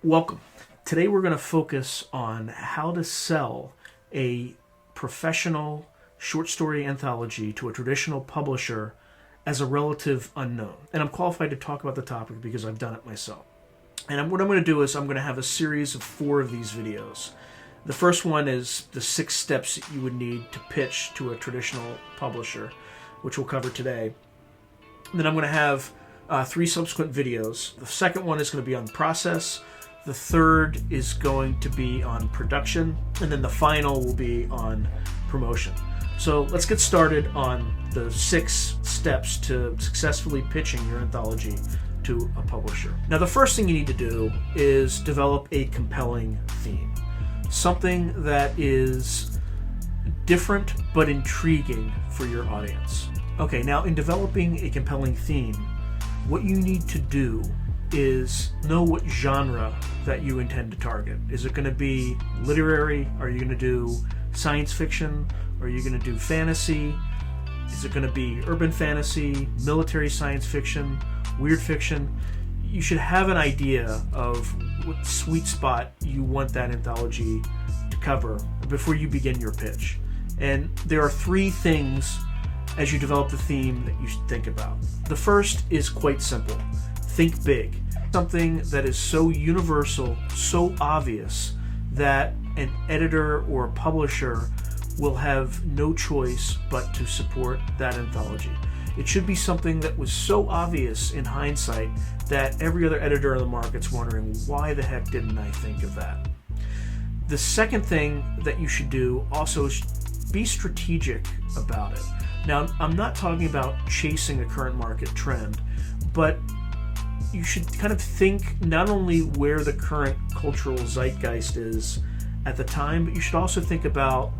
Welcome. Today we're going to focus on how to sell a professional short story anthology to a traditional publisher as a relative unknown. And I'm qualified to talk about the topic because I've done it myself. And what I'm going to do is I'm going to have a series of 4 of these videos. The first one is the 6 steps that you would need to pitch to a traditional publisher, which we'll cover today. And then I'm going to have 3 subsequent videos. The second one is going to be on process. The third is going to be on production, and then the final will be on promotion. So let's get started on the 6 steps to successfully pitching your anthology to a publisher. Now, the first thing you need to do is develop a compelling theme. Something that is different but intriguing for your audience. Okay, now in developing a compelling theme, what you need to do is know what genre that you intend to target. Is it going to be literary? Are you going to do science fiction? Are you going to do fantasy? Is it going to be urban fantasy, military science fiction, weird fiction? You should have an idea of what sweet spot you want that anthology to cover before you begin your pitch. And there are 3 things as you develop the theme that you should think about. The first is quite simple. Think big. Something that is so universal, so obvious, that an editor or a publisher will have no choice but to support that anthology. It should be something that was so obvious in hindsight that every other editor on the market's wondering, why the heck didn't I think of that? The second thing that you should do also is be strategic about it. Now, I'm not talking about chasing a current market trend, but you should kind of think not only where the current cultural zeitgeist is at the time, but you should also think about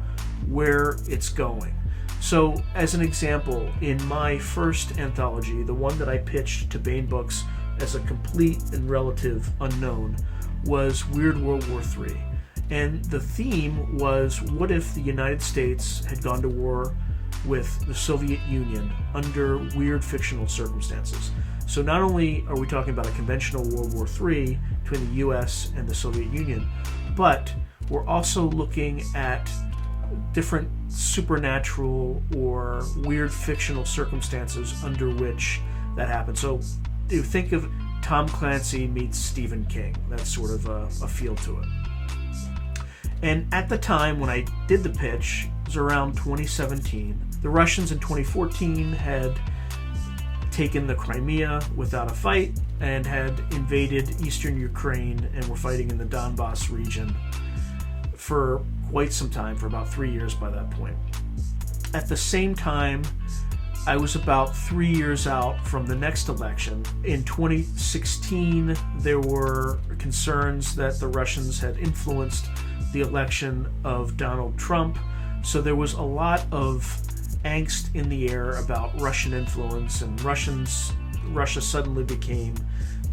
where it's going. So, as an example, in my first anthology, the one that I pitched to Baen Books as a complete and relative unknown, was Weird World War III. And the theme was, what if the United States had gone to war with the Soviet Union under weird fictional circumstances? So not only are we talking about a conventional World War III between the US and the Soviet Union, but we're also looking at different supernatural or weird fictional circumstances under which that happened. So you think of Tom Clancy meets Stephen King. That's sort of a feel to it. And at the time when I did the pitch, it was around 2017. The Russians in 2014 had taken the Crimea without a fight and had invaded eastern Ukraine and were fighting in the Donbass region for quite some time, for about 3 years by that point. At the same time, I was about 3 years out from the next election. In 2016, there were concerns that the Russians had influenced the election of Donald Trump, so there was a lot of angst in the air about Russian influence, and Russia suddenly became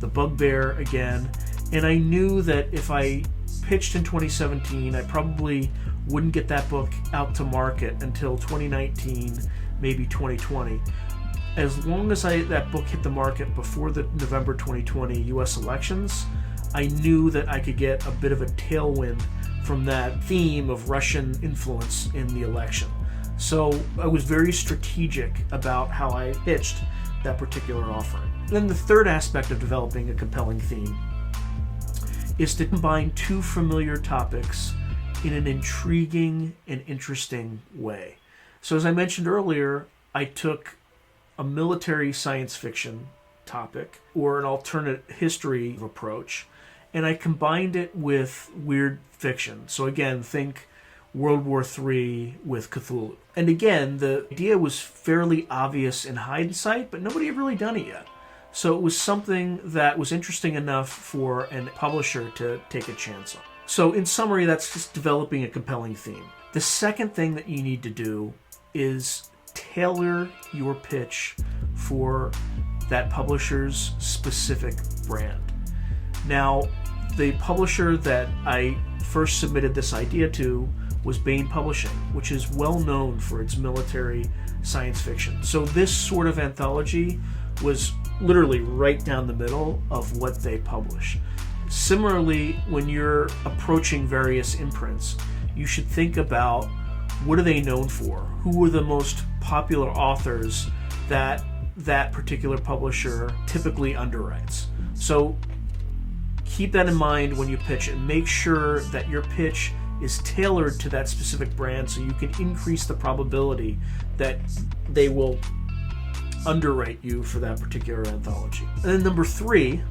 the bugbear again. And I knew that if I pitched in 2017, I probably wouldn't get that book out to market until 2019, maybe 2020. As long as that book hit the market before the November 2020 US elections, I knew that I could get a bit of a tailwind from that theme of Russian influence in the election. So I was very strategic about how I pitched that particular offering. Then the third aspect of developing a compelling theme is to combine 2 familiar topics in an intriguing and interesting way. So as I mentioned earlier, I took a military science fiction topic or an alternate history approach, and I combined it with weird fiction. So again, think World War III with Cthulhu. And again, the idea was fairly obvious in hindsight, but nobody had really done it yet. So it was something that was interesting enough for a publisher to take a chance on. So in summary, that's just developing a compelling theme. The second thing that you need to do is tailor your pitch for that publisher's specific brand. Now, the publisher that I first submitted this idea to was Baen Publishing, which is well known for its military science fiction. So this sort of anthology was literally right down the middle of what they publish. Similarly, when you're approaching various imprints, you should think about what are they known for? Who are the most popular authors that particular publisher typically underwrites? So keep that in mind when you pitch, and make sure that your pitch is tailored to that specific brand so you can increase the probability that they will underwrite you for that particular anthology. And then number 3,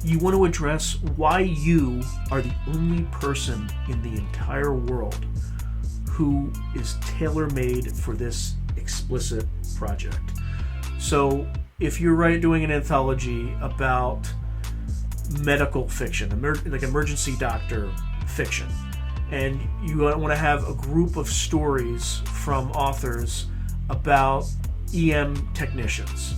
you want to address why you are the only person in the entire world who is tailor-made for this explicit project. So if you're doing an anthology about medical fiction, like emergency doctor fiction, and you want to have a group of stories from authors about EM technicians,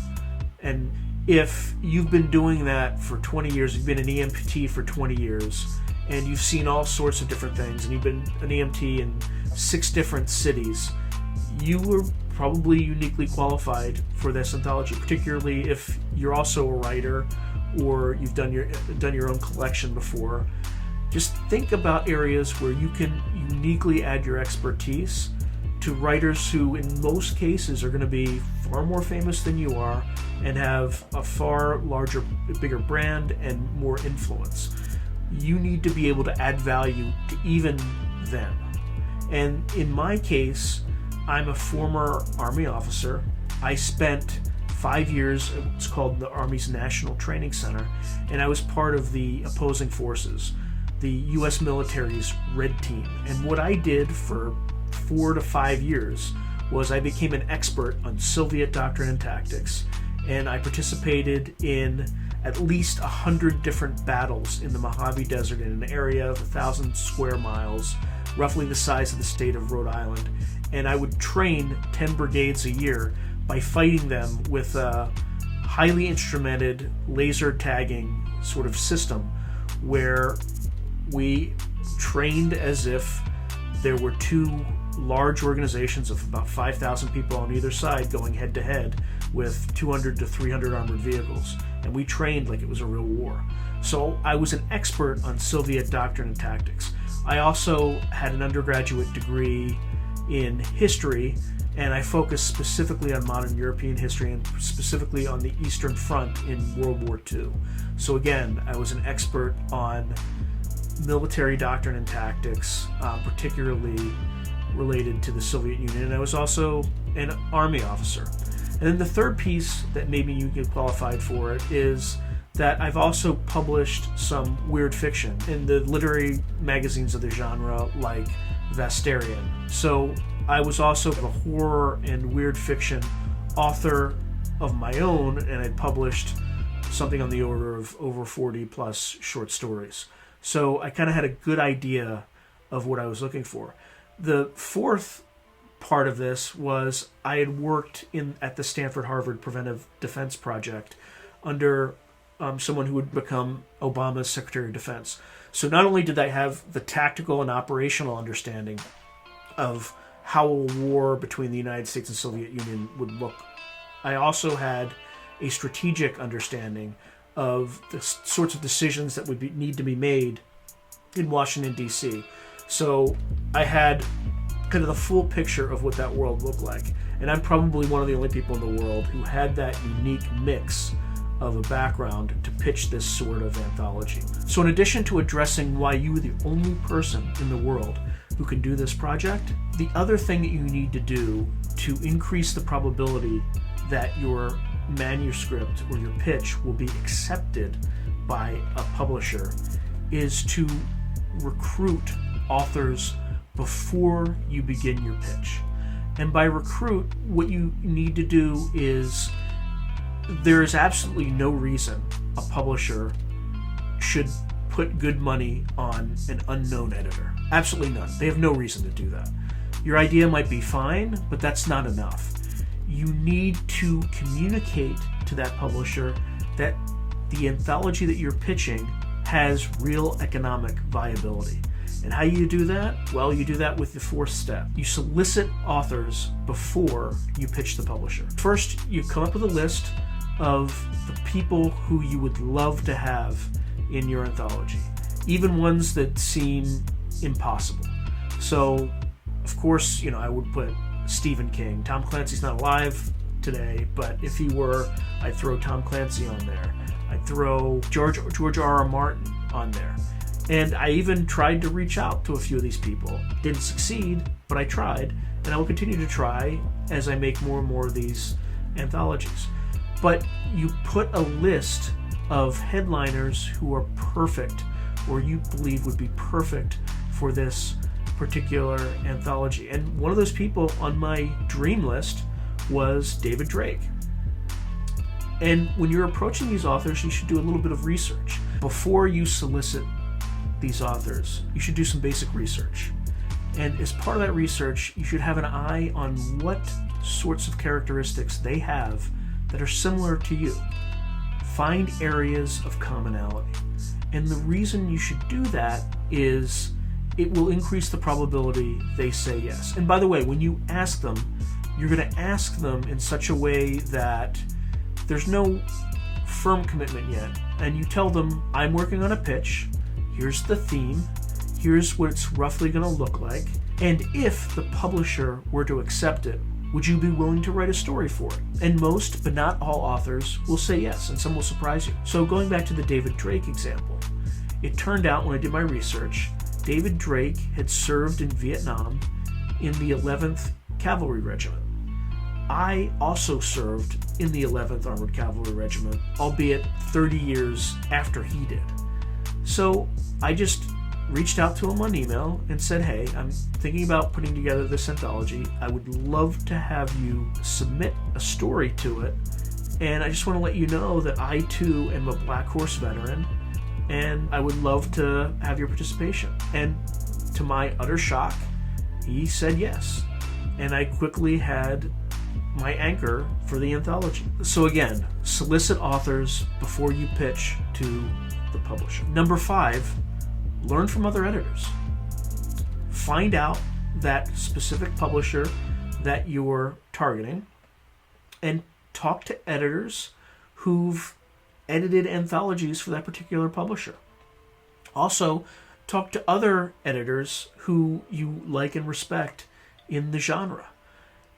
and if you've been doing that for 20 years, you've been an EMT for 20 years, and you've seen all sorts of different things, and you've been an EMT in 6 different cities, you were probably uniquely qualified for this anthology, particularly if you're also a writer or you've done your own collection before. Just think about areas where you can uniquely add your expertise to writers who in most cases are going to be far more famous than you are and have a far larger, bigger brand and more influence. You need to be able to add value to even them. And in my case, I'm a former Army officer. I spent 5 years, it's called the Army's National Training Center, and I was part of the opposing forces, the U.S. military's Red Team. And what I did for 4 to 5 years was I became an expert on Soviet doctrine and tactics, and I participated in at least 100 different battles in the Mojave Desert in an area of 1,000 square miles, roughly the size of the state of Rhode Island. And I would train 10 brigades a year by fighting them with a highly instrumented laser tagging sort of system where we trained as if there were 2 large organizations of about 5,000 people on either side going head to head with 200 to 300 armored vehicles. And we trained like it was a real war. So I was an expert on Soviet doctrine and tactics. I also had an undergraduate degree in history, and I focused specifically on modern European history and specifically on the Eastern Front in World War II. So again, I was an expert on military doctrine and tactics, particularly related to the Soviet Union, and I was also an Army officer. And then the third piece that made me get qualified for it is that I've also published some weird fiction in the literary magazines of the genre, like Vasterian. So I was also a horror and weird fiction author of my own, and I published something on the order of over 40 plus short stories. So I kind of had a good idea of what I was looking for. The fourth part of this was I had worked at the Stanford-Harvard Preventive Defense Project under someone who would become Obama's Secretary of Defense. So not only did I have the tactical and operational understanding of how a war between the United States and Soviet Union would look, I also had a strategic understanding of the sorts of decisions that would need to be made in Washington, D.C. So I had kind of the full picture of what that world looked like. And I'm probably one of the only people in the world who had that unique mix of a background to pitch this sort of anthology. So in addition to addressing why you are the only person in the world who can do this project, the other thing that you need to do to increase the probability that your manuscript or your pitch will be accepted by a publisher is to recruit authors before you begin your pitch. And by recruit, what you need to do is, there is absolutely no reason a publisher should put good money on an unknown editor. Absolutely none. They have no reason to do that. Your idea might be fine, but that's not enough. You need to communicate to that publisher that the anthology that you're pitching has real economic viability. And how you do that? Well, you do that with the fourth step. You solicit authors before you pitch the publisher. First, you come up with a list of the people who you would love to have in your anthology, even ones that seem impossible. So, of course, I would put Stephen King. Tom Clancy's not alive today, but if he were, I'd throw Tom Clancy on there. I'd throw George R.R. Martin on there. And I even tried to reach out to a few of these people. Didn't succeed, but I tried, and I will continue to try as I make more and more of these anthologies. But you put a list of headliners who are perfect, or you believe would be perfect for this particular anthology. And one of those people on my dream list was David Drake. And when you're approaching these authors, you should do a little bit of research. Before you solicit these authors, you should do some basic research. And as part of that research, you should have an eye on what sorts of characteristics they have that are similar to you. Find areas of commonality. And the reason you should do that is it will increase the probability they say yes. And by the way, when you ask them, you're going to ask them in such a way that there's no firm commitment yet. And you tell them, I'm working on a pitch. Here's the theme. Here's what it's roughly going to look like. And if the publisher were to accept it, would you be willing to write a story for it? And most, but not all authors will say yes, and some will surprise you. So going back to the David Drake example, it turned out when I did my research, David Drake had served in Vietnam in the 11th Cavalry Regiment. I also served in the 11th Armored Cavalry Regiment, albeit 30 years after he did. So I just reached out to him on email and said, hey, I'm thinking about putting together this anthology. I would love to have you submit a story to it. And I just want to let you know that I too am a Black Horse veteran, and I would love to have your participation. And to my utter shock, he said yes. And I quickly had my anchor for the anthology. So again, solicit authors before you pitch to the publisher. Number 5, learn from other editors. Find out that specific publisher that you're targeting and talk to editors who've edited anthologies for that particular publisher. Also, talk to other editors who you like and respect in the genre.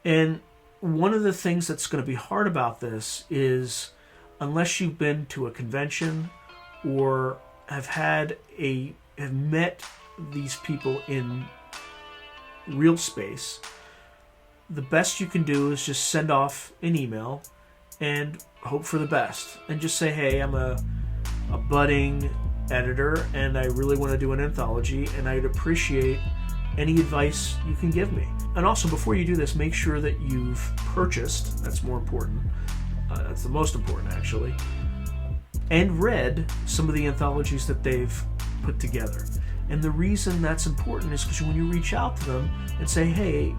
And one of the things that's going to be hard about this is, unless you've been to a convention or have met these people in real space, the best you can do is just send off an email and hope for the best. And just say, hey, I'm a budding editor and I really want to do an anthology, and I'd appreciate any advice you can give me. And also, before you do this, make sure that you've purchased, that's more important, that's the most important actually, and read some of the anthologies that they've put together. And the reason that's important is because when you reach out to them and say, hey,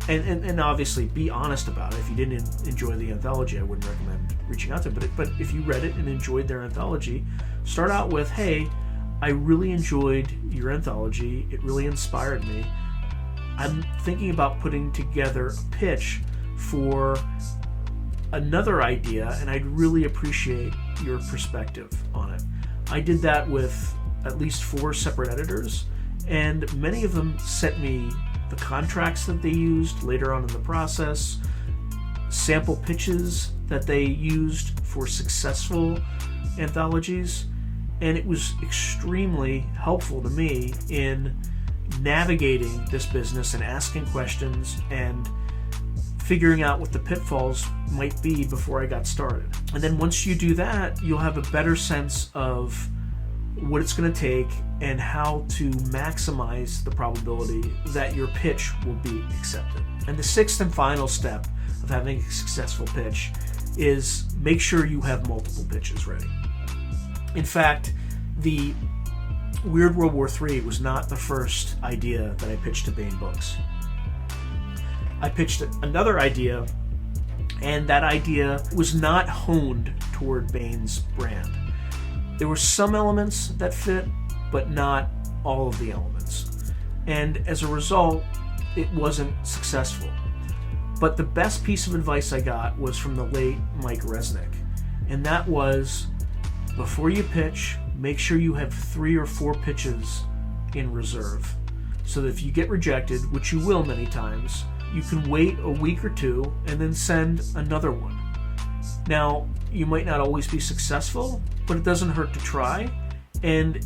and obviously be honest about it. If you didn't enjoy the anthology, I wouldn't recommend reaching out to them. But if you read it and enjoyed their anthology, start out with, hey, I really enjoyed your anthology. It really inspired me. I'm thinking about putting together a pitch for another idea, and I'd really appreciate your perspective on it. I did that with at least 4 separate editors, and many of them sent me the contracts that they used later on in the process, sample pitches that they used for successful anthologies, and it was extremely helpful to me in navigating this business and asking questions and figuring out what the pitfalls might be before I got started. And then once you do that, you'll have a better sense of what it's going to take and how to maximize the probability that your pitch will be accepted. And the 6th and final step of having a successful pitch is make sure you have multiple pitches ready. In fact, the Weird World War III was not the first idea that I pitched to Baen Books. I pitched another idea, and that idea was not honed toward Baen's brand. There were some elements that fit, but not all of the elements. And as a result, it wasn't successful. But the best piece of advice I got was from the late Mike Resnick. And that was, before you pitch, make sure you have 3 or 4 pitches in reserve, so that if you get rejected, which you will many times, you can wait a week or 2 and then send another one. Now, you might not always be successful, but it doesn't hurt to try, and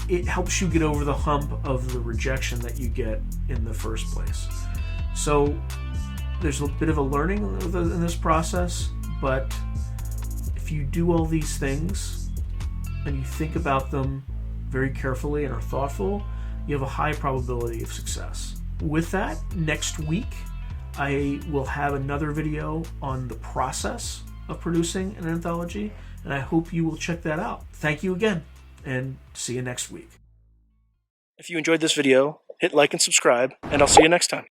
it helps you get over the hump of the rejection that you get in the first place. So there's a bit of a learning in this process, but if you do all these things and you think about them very carefully and are thoughtful, you have a high probability of success. With that, next week I will have another video on the process of producing an anthology, and I hope you will check that out. Thank you again, and see you next week. If you enjoyed this video, hit like and subscribe, and I'll see you next time.